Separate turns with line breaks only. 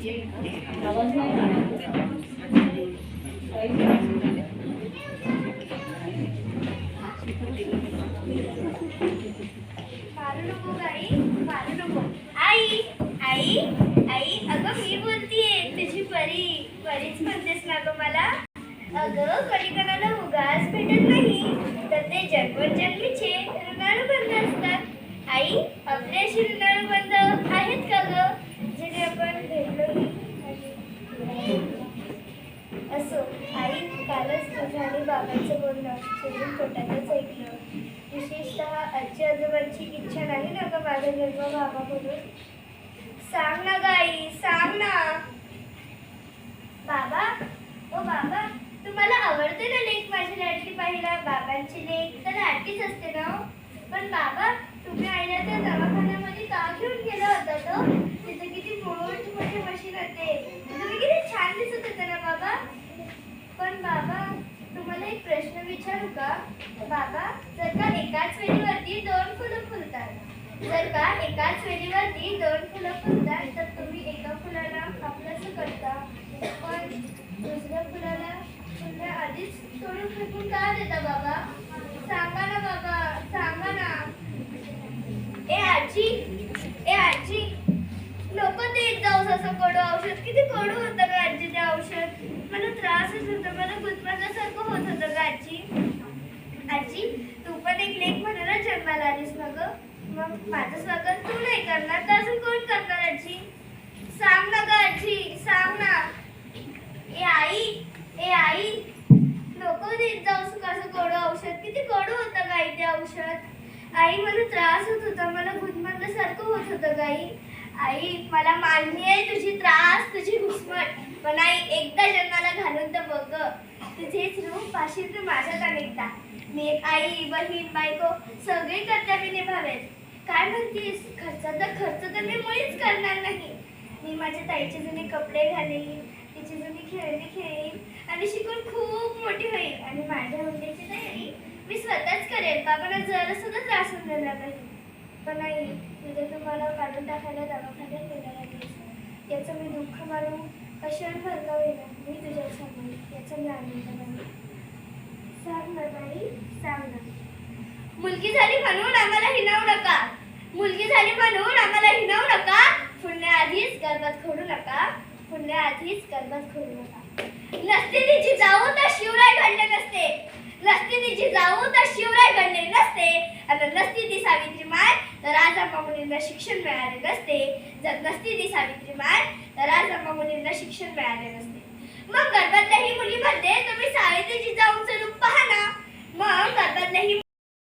नको गाई, मारू नको. आई आई आई, अगं मी बोलतीये तुझी परी. परीच म्हणतेस ना गं मला. अगं कधी कोणाला उगाच भेटत नाही तर ते जन्मोजन्मीचे ऋणानुबंध असतात. आई, आपले असे ऋणानुबंध आहेत का गं, जे आपण भेटलो असो. आई, कालच तुझं आणि बाबांचं बोलणं सोडून पोटातच ऐकलं. विशेषतः आजी आजोबांची इच्छा नाही ना गं माझा जन्म व्हावा म्हणून. सांग ना गं आई, सांग ना. बाबा, ओ बाबा, तुम्हाला आवडते ना लेक माझी लाडकी पाहिला. बाबांची लेक तर लाडकीच असते ना. पण बाबा, तुम्ही आईला त्या दवाखान्यामध्ये का घेऊन गेला होता तो? तिथे किती मोठे मशीन होते, तुम्ही किती छान दिसत होते ना बाबा. पण बाबा, तुम्हाला एक प्रश्न विचारू का? बाबा, जर का एकाच वेळीवरती दोन फुलं फुलतात, तर तुम्ही एका फुलाला आपलंसं करता, पण दुसऱ्या फुलाला आधीच तोडून फेकून का देता बाबा? सांगा ना बाबा, सांगा ना. ए आजी, नको देत जाऊस असं कडू औषध. किती कडू होतं का आजी ते औषध. मला त्रासच होता, मला गुदमरल्यासारखं होत होतं का आजी. आजी, तू पण एक लेक म्हणूनच जन्माला आलीस ना गं. मग माझं स्वागत तू नाही करणार तर अजून कोण करणार आजी? सांग ना गं आजी, सांग ना. ए आई, नको देत जाऊस कसं कडू औषध. किती कडू होतं गाई ते औषध. आई, मला त्रास होत होता, मला गुदमरल्यासारखं होत होतं गाई. आई, मला मान्य आहे तुझी त्रास, तुझी घुसमट. पण आई, एकदा जन्माला घालून तर बघ. तुझेच रूप पाशील तर माझ्यात अनेकदा. मी एक आई, बहीण, बायको सगळे कर्तव्य निभावेल. काय म्हणतीस? खर्च तर मी मुळीच करणार नाही. मी माझ्या ताईचे जुने कपडे घालेन, तिची जुनी खेळणी खेळेन आणि शिकून खूप मोठी होईल. आणि माझ्या हुंड्याची तयारी मी स्वतःच करेन. बाबांना जरा सुद्धा त्रास होऊन देणार नाही. पण नाही, तुझे तुम्हाला काढून टाकायला दवाखान्यात नेणार आहेस. याचं मी दुःख मानून कशावर भरका होईना मी तुझ्यासमोर. याचं मी आनंद मानू. सांग ना बाई, सांग ना. मुलगी झाली म्हणून आम्हाला हिणावू नका. पुण्याआधीच गर्भात खोडू नका. नसते तिची जाऊ तर शिवराय घडले नसते. आता नसती ती सावित्री माय तर आज आम्हा मुलींना शिक्षण मिळाले नसते. जर नसती ती सावित्री माय तर आज आम्हा मुलींना शिक्षण मिळाले नसते. मग गर्भातल्याही